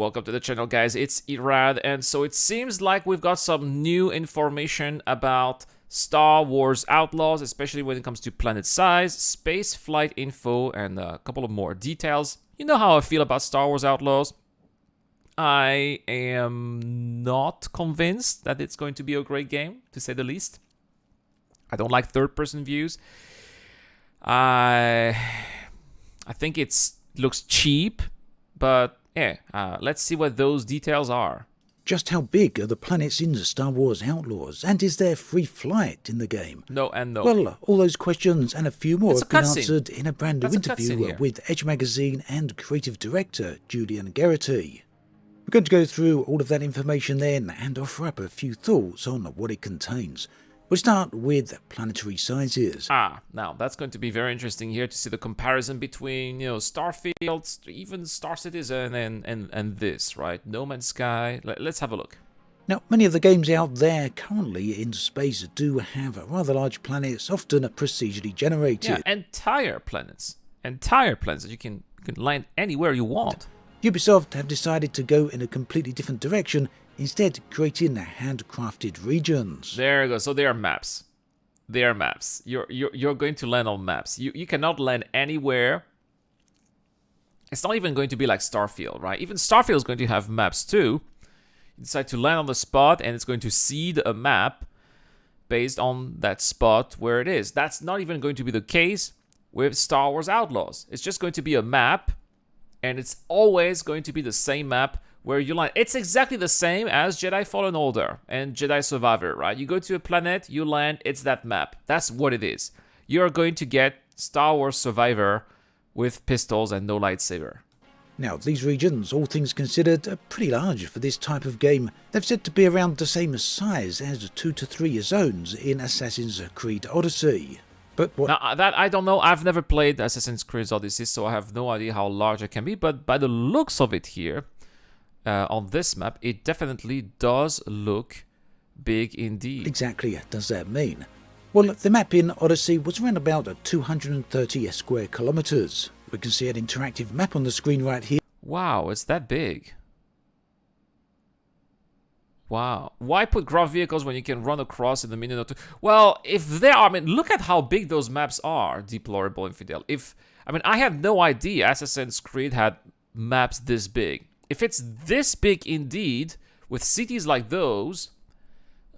welcome to the channel, guys. It's Irad, and so it seems like we've got some new information about Star Wars Outlaws, especially when it comes to planet size, space flight info, and a couple of more details. You know how I feel about Star Wars Outlaws. I am not convinced that it's going to be a great game, to say the least. I don't like third-person views. I think it looks cheap, but yeah, let's see what those details are. Just how big are the planets in Star Wars Outlaws, and is there free flight in the game? No and no. Well, all those questions and a few more have been answered in a brand new interview with Edge Magazine and creative director Julian Geraghty. We're going to go through all of that information then and offer up a few thoughts on what it contains. We'll start with planetary sizes. Now that's going to be very interesting here to see the comparison between, Starfield, even Star Citizen and this, right? No Man's Sky. Let's have a look. Now, many of the games out there currently in space do have rather large planets, often procedurally generated. Yeah, entire planets that you can land anywhere you want. Ubisoft have decided to go in a completely different direction, instead creating handcrafted regions. There you go. So they are maps. They are maps. You're going to land on maps. You cannot land anywhere. It's not even going to be like Starfield, right? Even Starfield is going to have maps too. You decide to land on the spot, and it's going to seed a map based on that spot where it is. That's not even going to be the case with Star Wars Outlaws. It's just going to be a map, and it's always going to be the same map where you land. It's exactly the same as Jedi Fallen Order and Jedi Survivor, right? You go to a planet, you land, it's that map. That's what it is. You're going to get Star Wars Survivor with pistols and no lightsaber. Now, these regions, all things considered, are pretty large for this type of game. They're said to be around the same size as 2 to 3 zones in Assassin's Creed Odyssey. But what... Now, that I don't know. I've never played Assassin's Creed Odyssey, so I have no idea how large it can be. But by the looks of it here, on this map, it definitely does look big indeed. Exactly does that mean? Well, the map in Odyssey was around about 230 square kilometers. We can see an interactive map on the screen right here. Wow, it's that big. Wow. Why put ground vehicles when you can run across in a minute or two? Well, if they are, look at how big those maps are, Deplorable Infidel. I had no idea Assassin's Creed had maps this big. If it's this big indeed, with cities like those,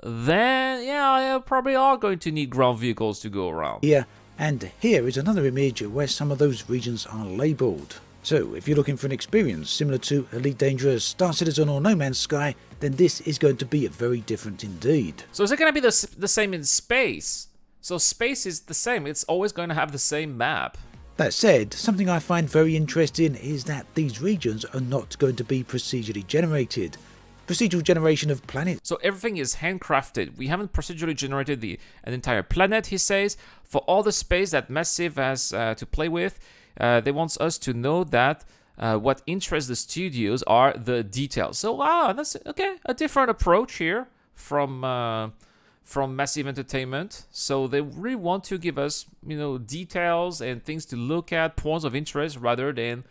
then yeah, you probably are going to need ground vehicles to go around. Yeah, and here is another image where some of those regions are labelled. So if you're looking for an experience similar to Elite Dangerous, Star Citizen or No Man's Sky, then this is going to be very different indeed. So is it going to be the same in space? So space is the same, it's always going to have the same map. That said, something I find very interesting is that these regions are not going to be procedurally generated. Procedural generation of planets. So everything is handcrafted. We haven't procedurally generated an entire planet, he says. For all the space that Massive has to play with, they want us to know that what interests the studios are the details. So that's okay, a different approach here from Massive Entertainment. So they really want to give us, details and things to look at, points of interest, rather than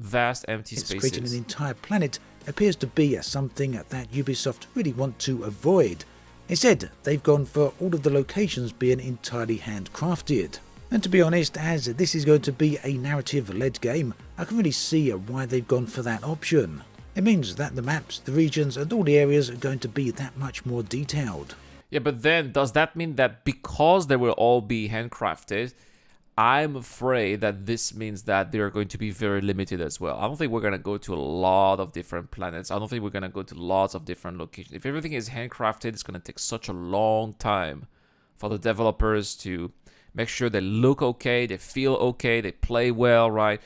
vast empty spaces. Creating an entire planet appears to be something that Ubisoft really want to avoid. Instead, they've gone for all of the locations being entirely handcrafted. And to be honest, as this is going to be a narrative-led game, I can really see why they've gone for that option. It means that the maps, the regions, and all the areas are going to be that much more detailed. Yeah, but then does that mean that because they will all be handcrafted, I'm afraid that this means that they're going to be very limited as well. I don't think we're going to go to a lot of different planets. I don't think we're going to go to lots of different locations. If everything is handcrafted, it's going to take such a long time for the developers to make sure they look okay, they feel okay, they play well, right?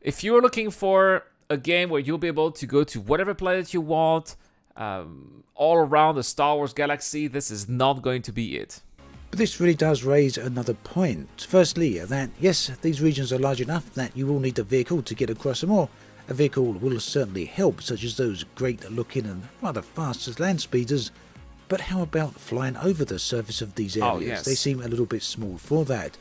If you're looking for a game where you'll be able to go to whatever planet you want, all around the Star Wars galaxy, this is not going to be it. But this really does raise another point. Firstly, that yes, these regions are large enough that you will need a vehicle to get across them, or a vehicle will certainly help, such as those great looking and rather fast land speeders. But how about flying over the surface of these areas? Oh, yes. They seem a little bit small for that.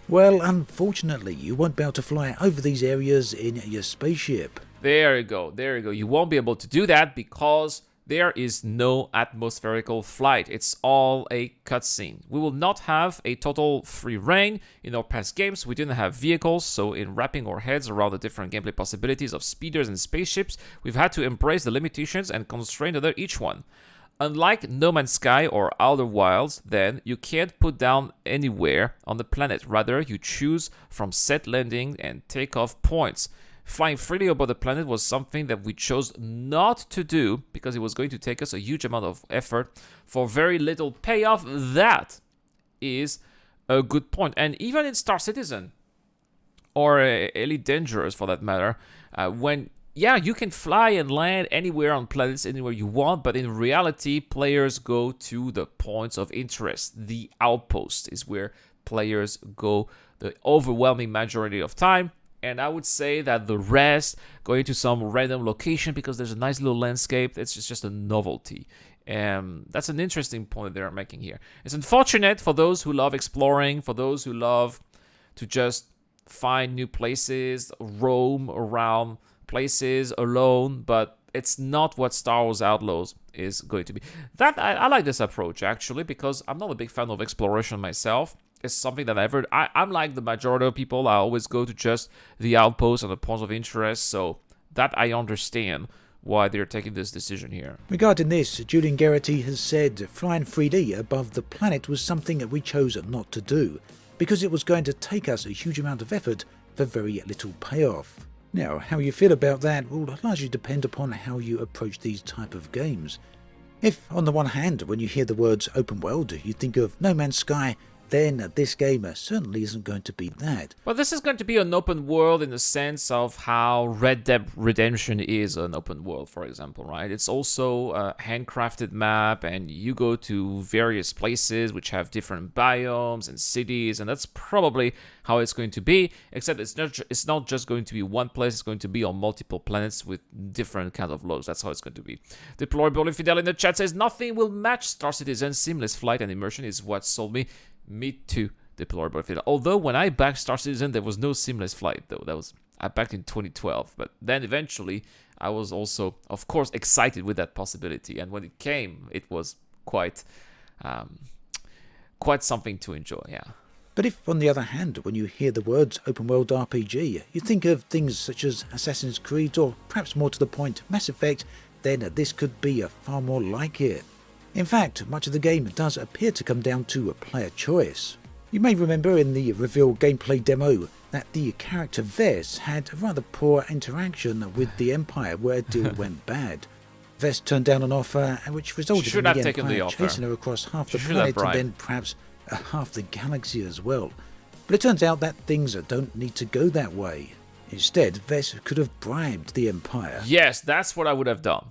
Well, unfortunately, you won't be able to fly over these areas in your spaceship. There you go. There you go. You won't be able to do that because there is no atmospherical flight. It's all a cutscene. We will not have a total free reign. In our past games, we didn't have vehicles, so in wrapping our heads around the different gameplay possibilities of speeders and spaceships, we've had to embrace the limitations and constraint under each one. Unlike No Man's Sky or Outer Wilds, then, you can't put down anywhere on the planet. Rather, you choose from set landing and takeoff points. Flying freely above the planet was something that we chose not to do because it was going to take us a huge amount of effort for very little payoff. That is a good point. And even in Star Citizen, or Elite Dangerous for that matter, you can fly and land anywhere on planets, anywhere you want, but in reality, players go to the points of interest. The outpost is where players go the overwhelming majority of time. And I would say that the rest, going to some random location because there's a nice little landscape, it's just a novelty. And that's an interesting point they're making here. It's unfortunate for those who love exploring, for those who love to just find new places, roam around places alone, but it's not what Star Wars Outlaws is going to be. I like this approach, actually, because I'm not a big fan of exploration myself. It's something that I'm like the majority of people. I always go to just the outposts and the points of interest, so that I understand why they're taking this decision here. Regarding this, Julian Garrity has said flying 3D above the planet was something that we chose not to do, because it was going to take us a huge amount of effort for very little payoff. Now, how you feel about that will largely depend upon how you approach these type of games. If, on the one hand, when you hear the words open world, you think of No Man's Sky, then this game certainly isn't going to be that. Well, this is going to be an open world in the sense of how Red Dead Redemption is an open world, for example, right? It's also a handcrafted map, and you go to various places which have different biomes and cities, and that's probably how it's going to be, except it's not just going to be one place, it's going to be on multiple planets with different kinds of logs. That's how it's going to be. Deplorable Infidel in the chat says, nothing will match Star Citizen's seamless flight and immersion is what sold me. Me too, Deplorable Infidel. Although when I backed Star Citizen, there was no seamless flight, though. I backed in 2012. But then eventually, I was also, of course, excited with that possibility. And when it came, it was quite something to enjoy, yeah. But if, on the other hand, when you hear the words open world RPG, you think of things such as Assassin's Creed or, perhaps more to the point, Mass Effect, then this could be far more like it. In fact, much of the game does appear to come down to a player choice. You may remember in the reveal gameplay demo that the character Vess had a rather poor interaction with the Empire where a deal went bad. Vess turned down an offer which resulted in the Empire chasing her across half the planet and then perhaps half the galaxy as well. But it turns out that things don't need to go that way. Instead, Vess could have bribed the Empire. Yes, that's what I would have done.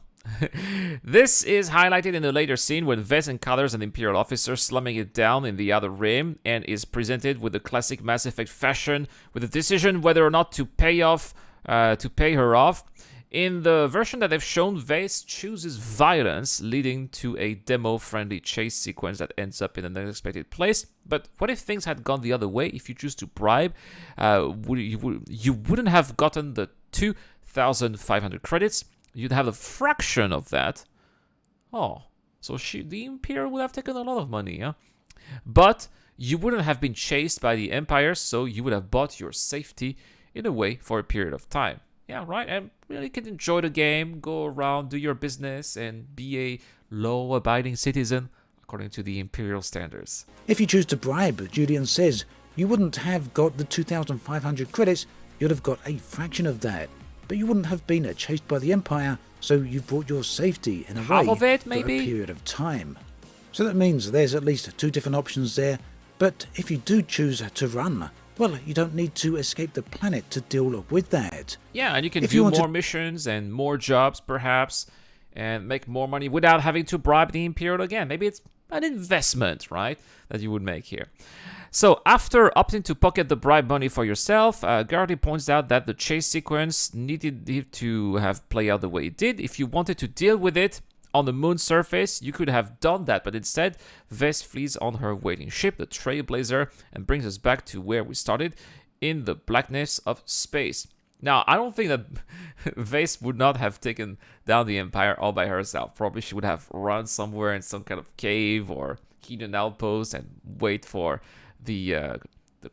This is highlighted in a later scene when Vess encounters an Imperial officer slumming it down in the Outer Rim and is presented with the classic Mass Effect fashion with a decision whether or not to pay her off. In the version that they've shown, Vess chooses violence, leading to a demo-friendly chase sequence that ends up in an unexpected place. But what if things had gone the other way? If you choose to bribe, you wouldn't have gotten the 2,500 credits. You'd have a fraction of that. Oh, so the Imperial would have taken a lot of money, huh? But you wouldn't have been chased by the Empire, so you would have bought your safety in a way for a period of time. Yeah, right? And really can enjoy the game, go around, do your business, and be a law-abiding citizen according to the Imperial standards. If you choose to bribe, Julian says, you wouldn't have got the 2,500 credits, you'd have got a fraction of that. But you wouldn't have been chased by the Empire, so you've brought your safety in a way for a period of time. So that means there's at least two different options there, but if you do choose to run, well, you don't need to escape the planet to deal with that. Yeah, and you can do more missions and more jobs, perhaps, and make more money without having to bribe the Imperial again. Maybe it's an investment, right, that you would make here. So after opting to pocket the bribe money for yourself, Garrity points out that the chase sequence needed to have played out the way it did. If you wanted to deal with it on the moon's surface, you could have done that, but instead, Vess flees on her waiting ship, the Trailblazer, and brings us back to where we started, in the blackness of space. Now, I don't think that Vess would not have taken down the Empire all by herself. Probably she would have run somewhere in some kind of cave or hidden outpost and wait for the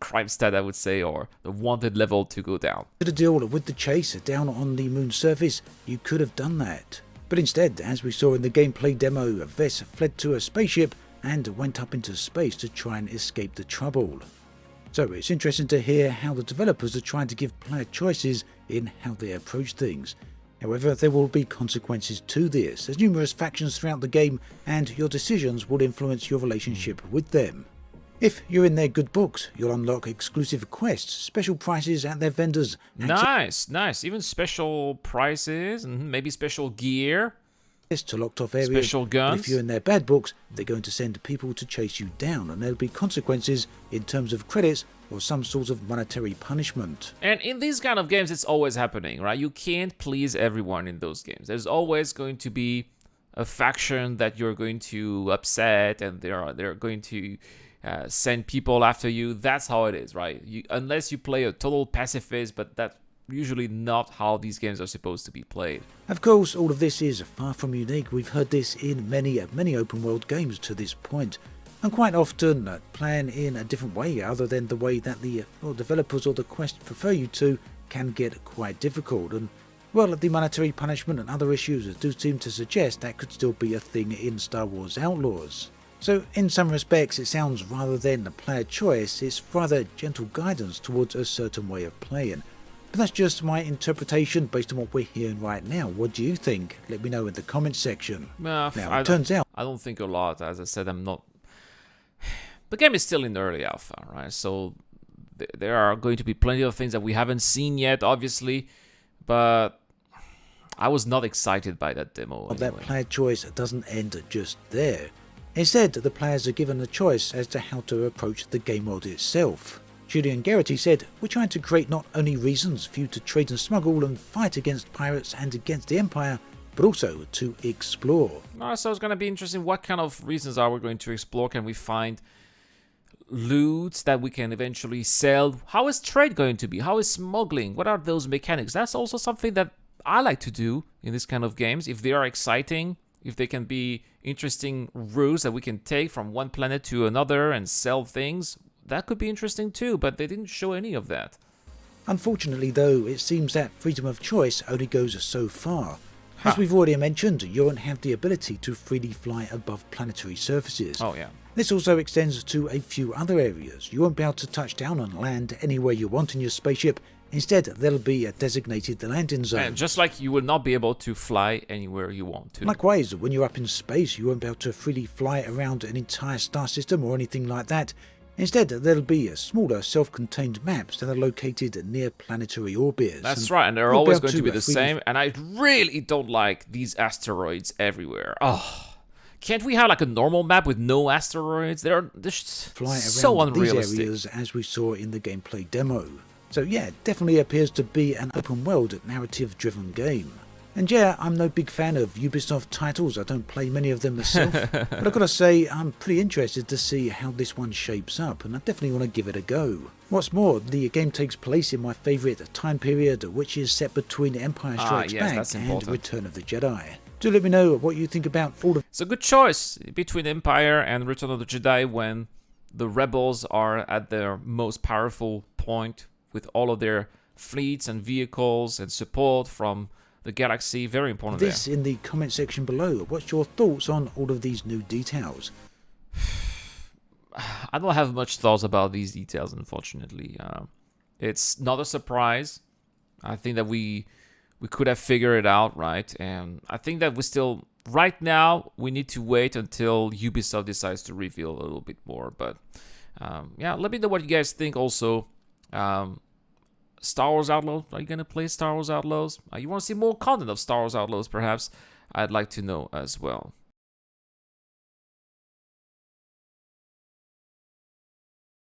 crime stat, I would say, or the wanted level to go down. To deal with the chase down on the moon's surface, you could have done that. But instead, as we saw in the gameplay demo, Vess fled to a spaceship and went up into space to try and escape the trouble. So it's interesting to hear how the developers are trying to give player choices in how they approach things. However, there will be consequences to this. There's numerous factions throughout the game, and your decisions will influence your relationship with them. If you're in their good books, you'll unlock exclusive quests, special prices at their vendors. Nice. Even special prices, and maybe special gear. To locked off areas. Special guns. But if you're in their bad books, they're going to send people to chase you down, and there'll be consequences in terms of credits or some sort of monetary punishment. And in these kind of games, it's always happening, right? You can't please everyone in those games. There's always going to be a faction that you're going to upset, and they're going to send people after you. That's how it is, right? Unless you play a total pacifist, but that's usually not how these games are supposed to be played. Of course, all of this is far from unique. We've heard this in many open world games to this point, and quite often playing in a different way other than the way that the developers or the quest prefer you to can get quite difficult. And well, the monetary punishment and other issues do seem to suggest that could still be a thing in Star Wars Outlaws. So in some respects, it sounds rather than a player choice, it's rather gentle guidance towards a certain way of playing. But that's just my interpretation based on what we're hearing right now. What do you think? Let me know in the comments section. Now, it turns out I don't think a lot. As I said, I'm not... The game is still in early alpha, right? So there are going to be plenty of things that we haven't seen yet, obviously. But I was not excited by that demo. Anyway. That player choice doesn't end just there. Instead, the players are given a choice as to how to approach the game world itself. Julian Garrity said, "We're trying to create not only reasons for you to trade and smuggle and fight against pirates and against the Empire, but also to explore." So it's going to be interesting. What kind of reasons are we going to explore? Can we find loot that we can eventually sell? How is trade going to be? How is smuggling? What are those mechanics? That's also something that I like to do in this kind of games. If they are exciting, if they can be interesting routes that we can take from one planet to another and sell things, that could be interesting too, but they didn't show any of that. Unfortunately though, it seems that freedom of choice only goes so far. As we've already mentioned, you won't have the ability to freely fly above planetary surfaces. Oh yeah. This also extends to a few other areas. You won't be able to touch down and land anywhere you want in your spaceship. Instead, there'll be a designated landing zone. And just like you will not be able to fly anywhere you want to. Likewise, when you're up in space, you won't be able to freely fly around an entire star system or anything like that. Instead, there'll be smaller self-contained maps that are located near planetary orbits. That's right, and they're always going to be the same. And I really don't like these asteroids everywhere. Oh, can't we have like a normal map with no asteroids? They're just so unrealistic. These areas, as we saw in the gameplay demo. So yeah, it definitely appears to be an open world, narrative-driven game. And yeah, I'm no big fan of Ubisoft titles, I don't play many of them myself, but I've got to say I'm pretty interested to see how this one shapes up, and I definitely want to give it a go. What's more, the game takes place in my favourite time period, which is set between Empire Strikes Back and Return of the Jedi. Do let me know what you think about all of... It's a good choice between Empire and Return of the Jedi when the rebels are at their most powerful point with all of their fleets and vehicles and support from the galaxy. Very important this there. In the comment section below. What's your thoughts on all of these new details? I don't have much thoughts about these details, unfortunately. It's not a surprise. I think that we could have figured it out, right? And I think that we still, right now, we need to wait until Ubisoft decides to reveal a little bit more. But yeah, let me know what you guys think also. Star Wars Outlaws, are you going to play Star Wars Outlaws? You want to see more content of Star Wars Outlaws, perhaps? I'd like to know as well.